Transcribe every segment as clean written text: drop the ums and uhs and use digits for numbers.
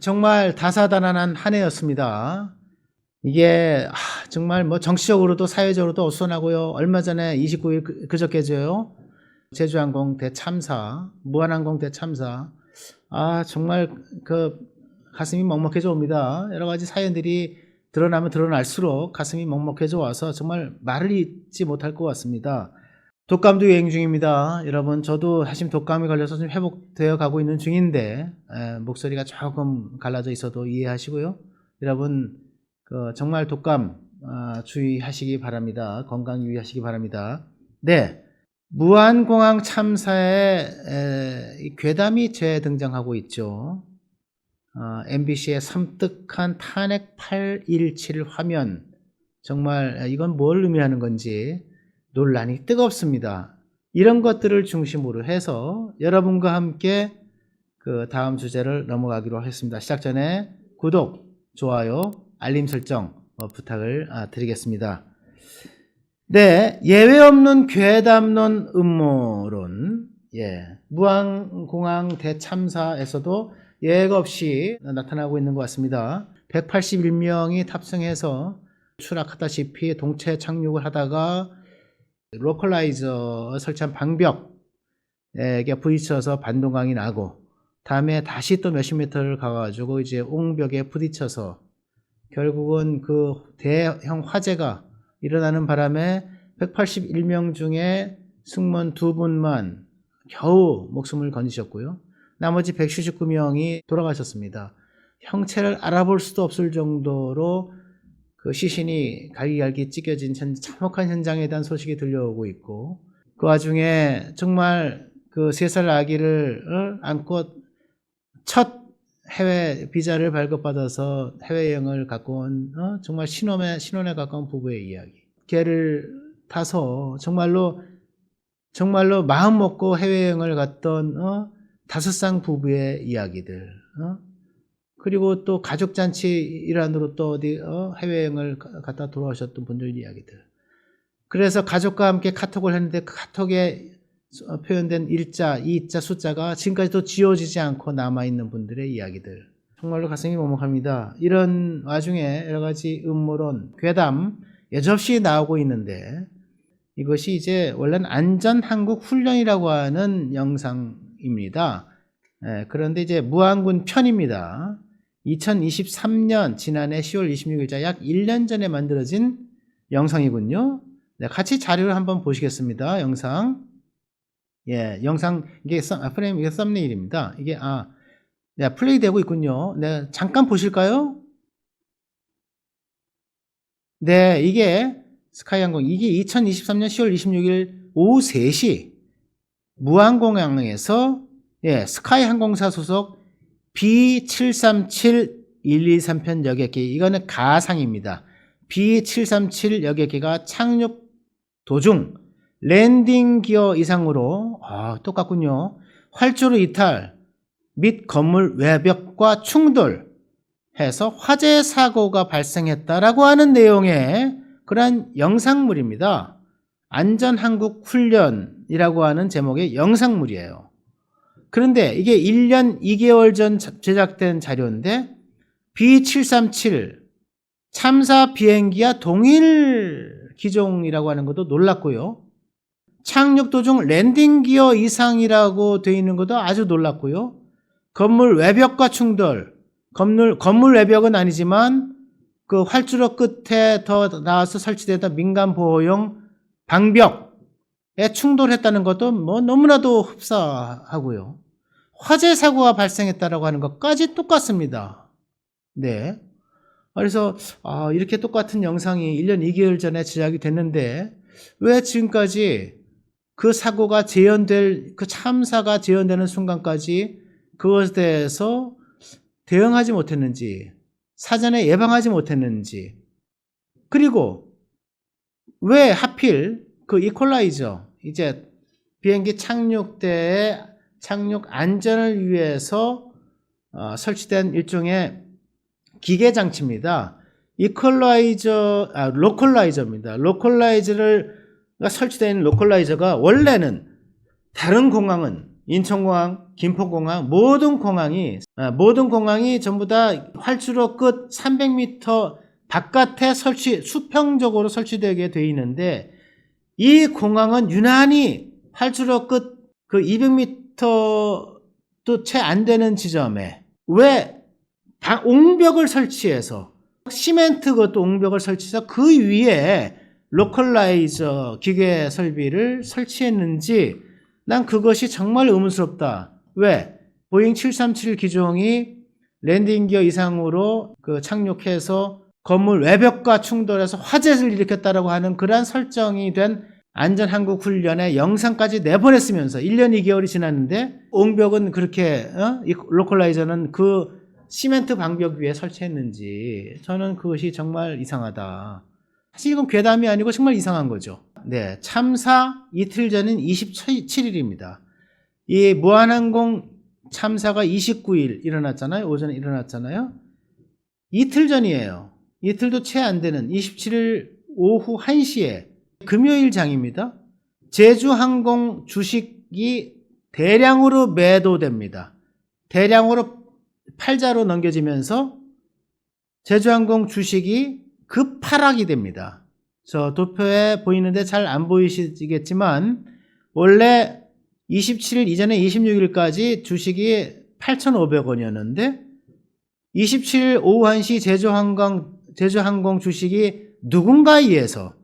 정말 다사다난한 한 해였습니다. 이게 정말 뭐 정치적으로도 사회적으로도 어수선하고요. 얼마 전에 29일 그저께죠. 제주항공 대참사, 무한항공 대참사. 정말 그 가슴이 먹먹해져 옵니다. 여러 가지 사연들이 드러나면 드러날수록 가슴이 먹먹해져 와서 정말 말을 잇지 못할 것 같습니다. 독감도 유행 중입니다. 여러분, 저도 사실 독감이 걸려서 좀 회복되어 가고 있는 중인데 목소리가 조금 갈라져 있어도 이해하시고요. 여러분, 정말 독감 주의하시기 바랍니다. 건강 유의하시기 바랍니다. 네, 무한공항 참사에 괴담이 재등장하고 있죠. MBC의 섬뜩한 탄핵 817 화면, 정말 이건 뭘 의미하는 건지 논란이 뜨겁습니다. 이런 것들을 중심으로 해서 여러분과 함께 그 다음 주제를 넘어가기로 하겠습니다. 시작 전에 구독, 좋아요, 알림 설정 부탁을 드리겠습니다. 네, 예외 없는 괴담론 음모론. 무한공항 대참사에서도 예외가 없이 나타나고 있는 것 같습니다. 181명이 탑승해서 추락하다시피 동체 착륙을 하다가 로컬라이저 설치한 방벽에 부딪혀서 반동강이 나고, 다음에 다시 또 몇십 미터를 가가지고 이제 옹벽에 부딪혀서 결국은 그 대형 화재가 일어나는 바람에 181명 중에 승무원 2분만 겨우 목숨을 건지셨고요. 나머지 179명이 돌아가셨습니다. 형체를 알아볼 수도 없을 정도로 그 시신이 갈기갈기 찢겨진 참혹한 현장에 대한 소식이 들려오고 있고, 그 와중에 정말 그 3살 아기를 안고 첫 해외 비자를 발급받아서 해외여행을 갖고 온 정말 신혼에 가까운 부부의 이야기. 걔를 타서 정말로 마음 먹고 해외여행을 갔던 5쌍 부부의 이야기들. 그리고 또 가족잔치 일환으로 또 어디 해외여행을 갔다 돌아오셨던 분들 이야기들. 그래서 가족과 함께 카톡을 했는데 그 카톡에 표현된 일자, 이자 숫자가 지금까지도 지워지지 않고 남아있는 분들의 이야기들. 정말로 가슴이 먹먹합니다. 이런 와중에 여러 가지 음모론, 괴담 여지없이 나오고 있는데, 이것이 이제 원래는 안전한국훈련이라고 하는 영상입니다. 그런데 이제 무안군 편입니다. 2023년 지난해 10월 26일자 약 1년 전에 만들어진 영상이군요. 네, 같이 자료를 한번 보시겠습니다. 영상. 영상, 이게 프레임, 이게 썸네일입니다. 이게, 네, 플레이 되고 있군요. 네, 잠깐 보실까요? 네, 이게 스카이항공, 이게 2023년 10월 26일 오후 3시 무한공항에서 스카이항공사 소속 B737-123편 여객기, 이거는 가상입니다. B737 여객기가 착륙 도중 랜딩 기어 이상으로 똑같군요. 활주로 이탈 및 건물 외벽과 충돌해서 화재 사고가 발생했다라고 하는 내용의 그러한 영상물입니다. 안전한국훈련이라고 하는 제목의 영상물이에요. 그런데 이게 1년 2개월 전 제작된 자료인데 B737 참사 비행기와 동일 기종이라고 하는 것도 놀랐고요. 착륙 도중 랜딩 기어 이상이라고 되어 있는 것도 아주 놀랐고요. 건물 외벽과 충돌, 건물 외벽은 아니지만 그 활주로 끝에 더 나와서 설치되었던 민간 보호용 방벽에 충돌했다는 것도 뭐 너무나도 흡사하고요. 화재 사고가 발생했다라고 하는 것까지 똑같습니다. 네. 그래서 이렇게 똑같은 영상이 1년 2개월 전에 제작이 됐는데 왜 지금까지 그 사고가 그 참사가 재현되는 순간까지 그것에 대해서 대응하지 못했는지, 사전에 예방하지 못했는지, 그리고 왜 하필 그 이퀄라이저, 이제 비행기 착륙대의 착륙 안전을 위해서 설치된 일종의 기계 장치입니다. 로컬라이저입니다. 로컬라이저가 설치되어 있는 로컬라이저가 원래는 다른 공항은 인천공항, 김포공항, 모든 공항이 전부 다 활주로 끝 300m 바깥에 수평적으로 설치되게 되어 있는데, 이 공항은 유난히 활주로 끝 그 200m도 채 안 되는 지점에 왜 옹벽을 설치해서, 시멘트 그것도 옹벽을 설치해서 그 위에 로컬라이저 기계 설비를 설치했는지 난 그것이 정말 의문스럽다. 왜? 보잉 737 기종이 랜딩 기어 이상으로 그 착륙해서 건물 외벽과 충돌해서 화재를 일으켰다라고 하는 그러한 설정이 된 안전항공훈련의 영상까지 내보냈으면서 1년 2개월이 지났는데 옹벽은 그렇게 이 로컬라이저는 그 시멘트 방벽 위에 설치했는지, 저는 그것이 정말 이상하다. 사실 이건 괴담이 아니고 정말 이상한 거죠. 네, 참사 이틀 전인 27일입니다. 이 무한항공 참사가 29일 일어났잖아요. 오전에 일어났잖아요. 이틀 전이에요. 이틀도 채 안 되는 27일 오후 1시에 금요일 장입니다. 제주항공 주식이 대량으로 매도됩니다. 대량으로 팔자로 넘겨지면서 제주항공 주식이 급하락이 됩니다. 저 도표에 보이는데 잘 안 보이시겠지만 원래 27일 이전에 26일까지 주식이 8,500원이었는데 27일 오후 1시 제주항공 주식이 누군가에 의해서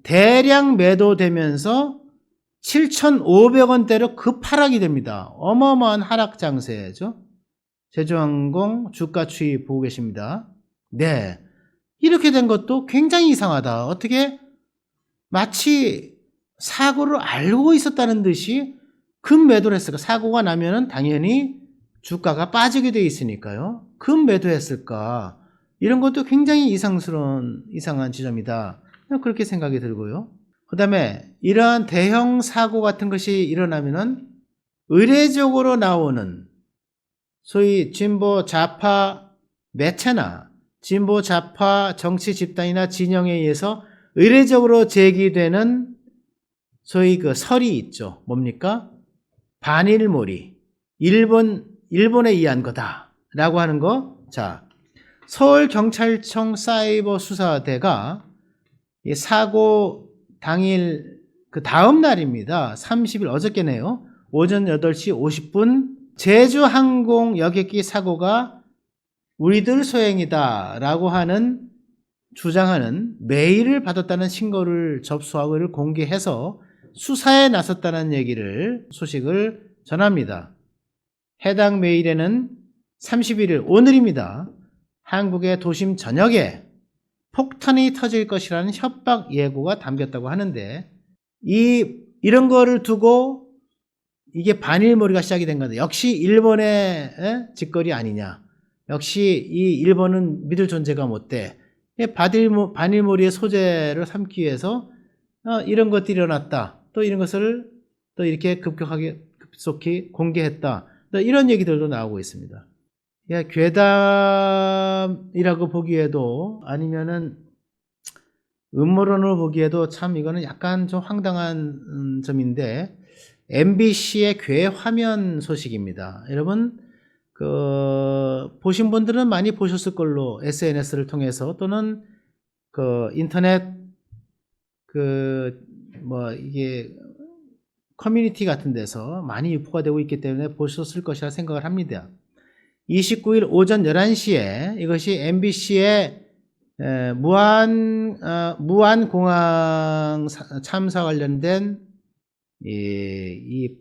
대량 매도되면서 7,500원대로 급하락이 됩니다. 어마어마한 하락 장세죠. 제주항공 주가 추이 보고 계십니다. 네, 이렇게 된 것도 굉장히 이상하다. 어떻게 마치 사고를 알고 있었다는 듯이 급매도를 했을까? 사고가 나면은 당연히 주가가 빠지게 돼 있으니까요. 급매도했을까? 이런 것도 굉장히 이상한 지점이다. 그렇게 생각이 들고요. 그 다음에 이러한 대형 사고 같은 것이 일어나면은 의례적으로 나오는 소위 진보 좌파 매체나 진보 좌파 정치 집단이나 진영에 의해서 의례적으로 제기되는 소위 그 설이 있죠. 뭡니까? 반일몰이. 일본에 의한 거다라고 하는 거. 자, 서울경찰청 사이버 수사대가 이 사고 당일 그 다음 날입니다. 30일 어저께네요. 오전 8시 50분 제주항공 여객기 사고가 우리들 소행이다 라고 하는 주장하는 메일을 받았다는 신고를 접수하고 이를 공개해서 수사에 나섰다는 소식을 전합니다. 해당 메일에는 31일 오늘입니다. 한국의 도심 전역에 폭탄이 터질 것이라는 협박 예고가 담겼다고 하는데, 이런 거를 두고 이게 반일몰이가 시작이 된 건데, 역시 일본의 짓거리 아니냐. 역시 이 일본은 믿을 존재가 못 돼. 반일몰이의 소재를 삼기 위해서 이런 것들이 일어났다. 또 이런 것을 또 이렇게 급속히 공개했다. 또 이런 얘기들도 나오고 있습니다. 괴담이라고 보기에도 아니면은 음모론으로 보기에도 참 이거는 약간 좀 황당한 점인데, MBC의 괴 화면 소식입니다. 여러분 보신 분들은 많이 보셨을 걸로 SNS를 통해서 또는 인터넷 이게 커뮤니티 같은 데서 많이 유포가 되고 있기 때문에 보셨을 것이라 생각을 합니다. 29일 오전 11시에 이것이 MBC의 무안공항 참사 관련된 이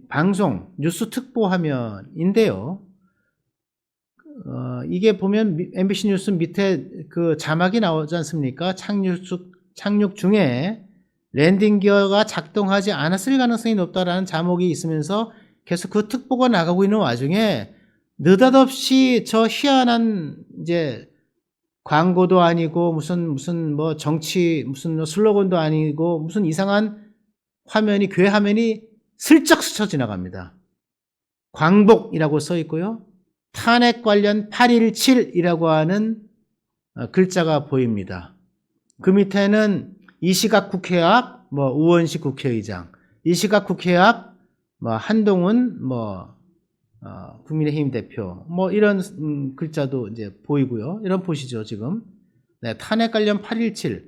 방송 뉴스 특보 화면인데요. 이게 보면 MBC 뉴스 밑에 그 자막이 나오지 않습니까? 착륙 중에 랜딩 기어가 작동하지 않았을 가능성이 높다라는 자막이 있으면서 계속 그 특보가 나가고 있는 와중에 느닷없이 저 희한한 이제 광고도 아니고 무슨 뭐 정치 무슨 슬로건도 아니고 무슨 이상한 괴 화면이 슬쩍 스쳐 지나갑니다. 광복이라고 써 있고요. 탄핵 관련 8.17이라고 하는 글자가 보입니다. 그 밑에는 이시각 국회 앞, 우원식 국회의장, 이시각 국회 앞 뭐 한동훈 국민의힘 대표 이런 글자도 이제 보이고요. 이런 보시죠 지금. 네, 탄핵 관련 8.17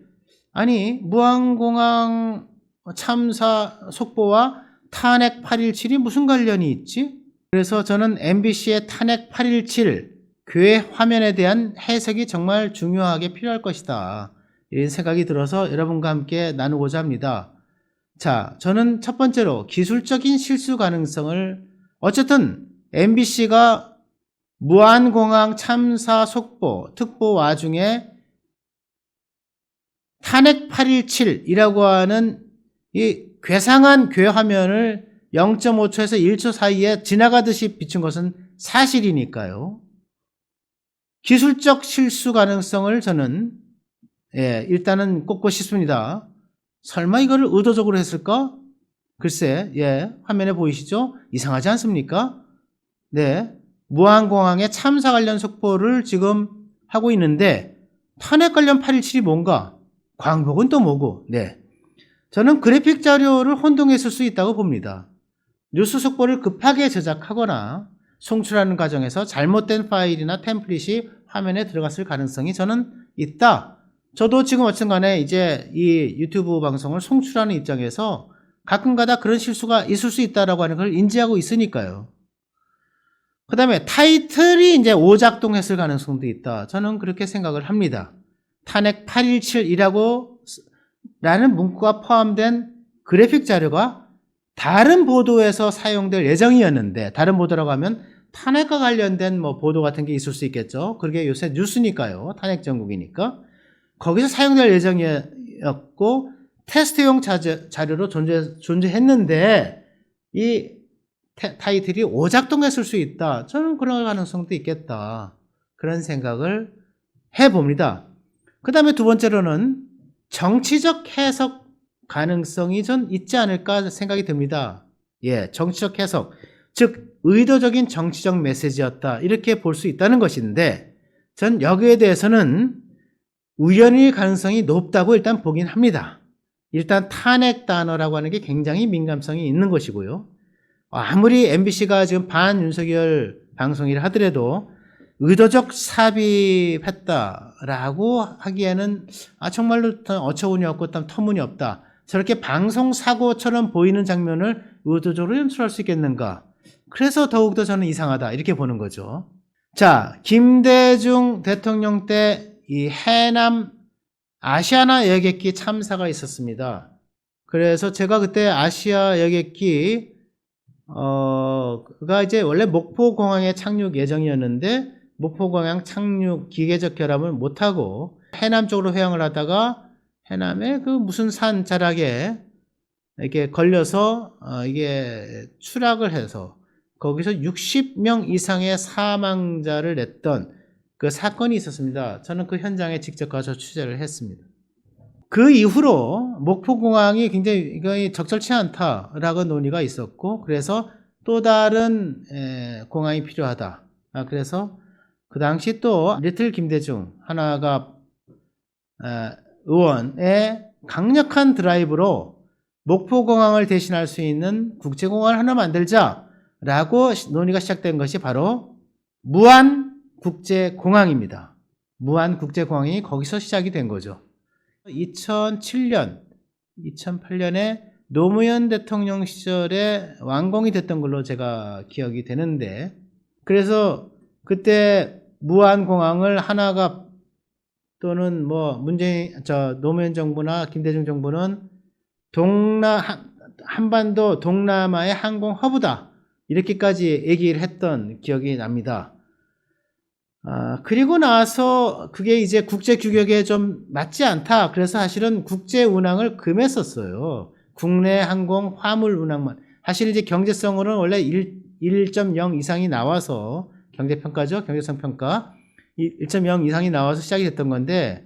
아니 무안공항 참사 속보와 탄핵 8.17이 무슨 관련이 있지? 그래서 저는 MBC의 탄핵 8.17 교회 화면에 대한 해석이 정말 중요하게 필요할 것이다. 이런 생각이 들어서 여러분과 함께 나누고자 합니다. 자, 저는 첫 번째로 기술적인 실수 가능성을 어쨌든 MBC가 무안공항 참사 속보, 특보 와중에 탄핵 8.17이라고 하는 이 괴상한 교회 화면을 0.5초에서 1초 사이에 지나가듯이 비춘 것은 사실이니까요. 기술적 실수 가능성을 저는 일단은 꼽고 싶습니다. 설마 이거를 의도적으로 했을까? 글쎄, 화면에 보이시죠? 이상하지 않습니까? 네, 무안공항의 참사 관련 속보를 지금 하고 있는데 탄핵 관련 8.17이 뭔가? 광복은 또 뭐고? 네, 저는 그래픽 자료를 혼동했을 수 있다고 봅니다. 뉴스 속보를 급하게 제작하거나 송출하는 과정에서 잘못된 파일이나 템플릿이 화면에 들어갔을 가능성이 저는 있다. 저도 지금 어쨌든 간에 이제 이 유튜브 방송을 송출하는 입장에서 가끔가다 그런 실수가 있을 수 있다라고 하는 걸 인지하고 있으니까요. 그 다음에 타이틀이 이제 오작동했을 가능성도 있다. 저는 그렇게 생각을 합니다. 탄핵 8.17이라고 라는 문구가 포함된 그래픽 자료가 다른 보도에서 사용될 예정이었는데, 다른 보도라고 하면 탄핵과 관련된 보도 같은 게 있을 수 있겠죠. 그게 요새 뉴스니까요. 탄핵 전국이니까. 거기서 사용될 예정이었고 테스트용 자료로 존재했는데 이 타이틀이 오작동했을 수 있다. 저는 그런 가능성도 있겠다. 그런 생각을 해봅니다. 그 다음에 두 번째로는 정치적 해석 가능성이 전 있지 않을까 생각이 듭니다. 정치적 해석, 즉 의도적인 정치적 메시지였다. 이렇게 볼 수 있다는 것인데 전 여기에 대해서는 우연일 가능성이 높다고 일단 보긴 합니다. 일단 탄핵 단어라고 하는 게 굉장히 민감성이 있는 것이고요. 아무리 MBC가 지금 반윤석열 방송이라 하더라도 의도적 삽입했다라고 하기에는 정말로 어처구니 없고 터무니없다. 저렇게 방송사고처럼 보이는 장면을 의도적으로 연출할 수 있겠는가. 그래서 더욱더 저는 이상하다 이렇게 보는 거죠. 자, 김대중 대통령 때 이 해남 아시아나 여객기 참사가 있었습니다. 그래서 제가 그때 아시아 여객기 그가 이제 원래 목포공항에 착륙 예정이었는데 목포공항 착륙 기계적 결함을 못하고 해남 쪽으로 회항을 하다가 해남의 그 무슨 산 자락에 이렇게 걸려서 이게 추락을 해서 거기서 60명 이상의 사망자를 냈던 그 사건이 있었습니다. 저는 그 현장에 직접 가서 취재를 했습니다. 그 이후로 목포공항이 굉장히 적절치 않다라고 논의가 있었고 그래서 또 다른 공항이 필요하다. 그래서 그 당시 또 리틀 김대중 하나가 의원의 강력한 드라이브로 목포공항을 대신할 수 있는 국제공항을 하나 만들자라고 논의가 시작된 것이 바로 무안국제공항입니다. 무안국제공항이 거기서 시작이 된 거죠. 2007년, 2008년에 노무현 대통령 시절에 완공이 됐던 걸로 제가 기억이 되는데 그래서 그때 무안공항을 하나가 또는 노무현 정부나 김대중 정부는 한반도 동남아의 항공 허브다 이렇게까지 얘기를 했던 기억이 납니다. 그리고 나서 그게 이제 국제 규격에 좀 맞지 않다. 그래서 사실은 국제 운항을 금했었어요. 국내 항공 화물 운항만. 사실 이제 경제성으로는 원래 1.0 이상이 나와서 경제평가죠. 경제성 평가. 1.0 이상이 나와서 시작이 됐던 건데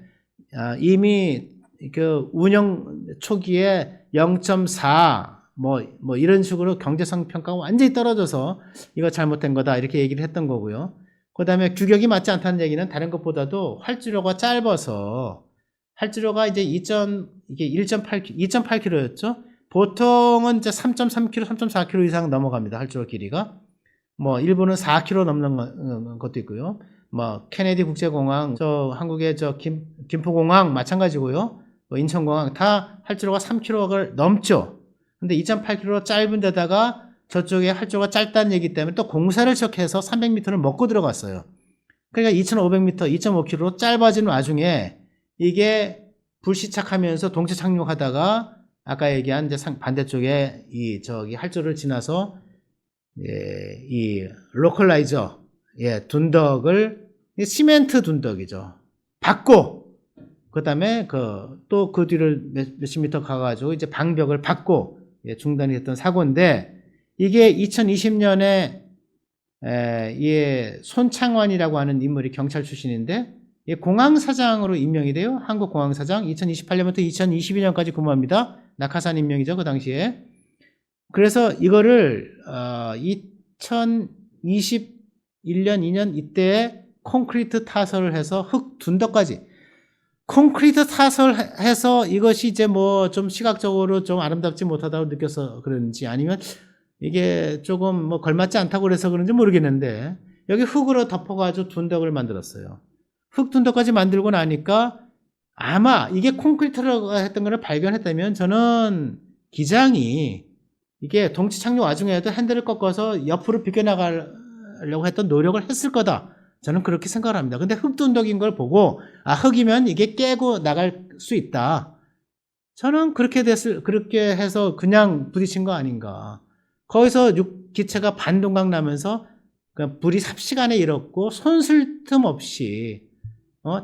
이미 그 운영 초기에 0.4 이런 식으로 경제성 평가가 완전히 떨어져서 이거 잘못된 거다 이렇게 얘기를 했던 거고요. 그 다음에 규격이 맞지 않다는 얘기는 다른 것보다도 활주로가 짧아서 활주로가 이제 2.8km였죠. 보통은 이제 3.3km, 3.4km 이상 넘어갑니다. 활주로 길이가. 뭐 일부는 4km 넘는 것도 있고요. 뭐 케네디 국제공항, 저 한국의 저 김포공항 마찬가지고요. 뭐 인천공항 다 활주로가 3km를 넘죠. 근데 2.8km 짧은 데다가 저쪽에 활주로가 짧다는 얘기 때문에 또 공사를 시작해서 300m를 먹고 들어갔어요. 그러니까 2,500m, 2.5km 짧아진 와중에 이게 불시착하면서 동체 착륙하다가 아까 얘기한 이제 반대쪽에 저기 활주로를 지나서 이 로컬라이저 둔덕을 시멘트 둔덕이죠. 받고 그다음에 또 그 뒤를 몇십 미터 가가지고 이제 방벽을 받고 중단이 됐던 사고인데 이게 2020년에 손창환이라고 하는 인물이 경찰 출신인데 공항사장으로 임명이 돼요. 한국공항사장 2028년부터 2022년까지 근무합니다. 낙하산 임명이죠. 그 당시에. 그래서 이거를 2021년 2년 이때에 콘크리트 타설을 해서 흙 둔덕까지 콘크리트 타설해서 이것이 이제 뭐 좀 시각적으로 좀 아름답지 못하다고 느껴서 그런지 아니면 이게 조금 뭐 걸맞지 않다고 그래서 그런지 모르겠는데 여기 흙으로 덮어가지고 둔덕을 만들었어요. 흙 둔덕까지 만들고 나니까 아마 이게 콘크리트라고 했던 걸 발견했다면 저는 기장이 이게 동체 착륙 와중에도 핸들을 꺾어서 옆으로 비껴나가려고 했던 노력을 했을 거다. 저는 그렇게 생각을 합니다. 근데 흙 둔덕인 걸 보고 흙이면 이게 깨고 나갈 수 있다. 저는 그렇게 해서 그냥 부딪힌 거 아닌가. 거기서 기체가 반동강 나면서 불이 삽시간에 일었고 손쓸 틈 없이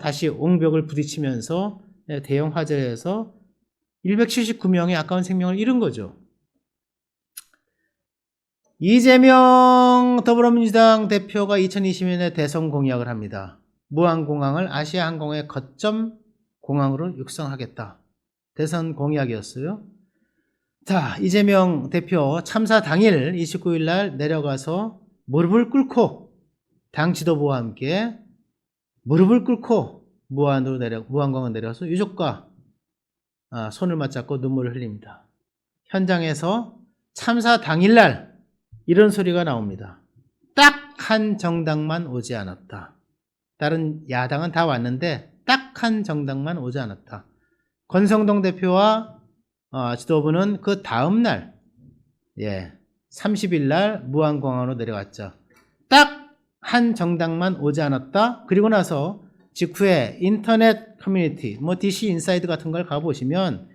다시 옹벽을 부딪히면서 대형 화재에서 179명의 아까운 생명을 잃은 거죠. 이재명 더불어민주당 대표가 2020년에 대선 공약을 합니다. 무안공항을 아시아항공의 거점 공항으로 육성하겠다. 대선 공약이었어요. 자, 이재명 대표 참사 당일 29일 날 내려가서 무릎을 꿇고 당 지도부와 함께 무릎을 꿇고 무안공항 내려가서 유족과 손을 맞잡고 눈물을 흘립니다. 현장에서 참사 당일 날 이런 소리가 나옵니다. 딱 한 정당만 오지 않았다. 다른 야당은 다 왔는데 딱 한 정당만 오지 않았다. 권성동 대표와 지도부는 그 다음 날 30일 날 무안공항으로 내려갔죠. 딱 한 정당만 오지 않았다. 그리고 나서 직후에 인터넷 커뮤니티 뭐 DC 인사이드 같은 걸 가보시면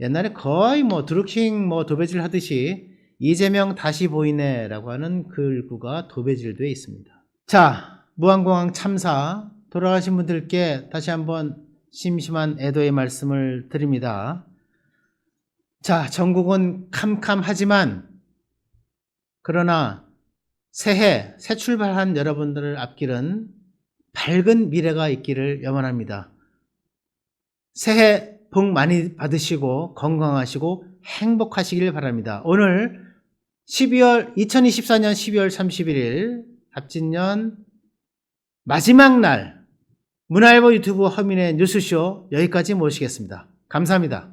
옛날에 거의 뭐 드루킹 도배질 하듯이 이재명 다시 보이네 라고 하는 글구가 도배질되어 있습니다. 자, 무안공항 참사 돌아가신 분들께 다시 한번 심심한 애도의 말씀을 드립니다. 자, 전국은 캄캄하지만 그러나 새해 새 출발한 여러분들을 앞길은 밝은 미래가 있기를 염원합니다. 새해 복 많이 받으시고 건강하시고 행복하시길 바랍니다. 오늘 2024년 12월 31일 갑진년 마지막 날 문화일보 유튜브 허민의 뉴스쇼 여기까지 모시겠습니다. 감사합니다.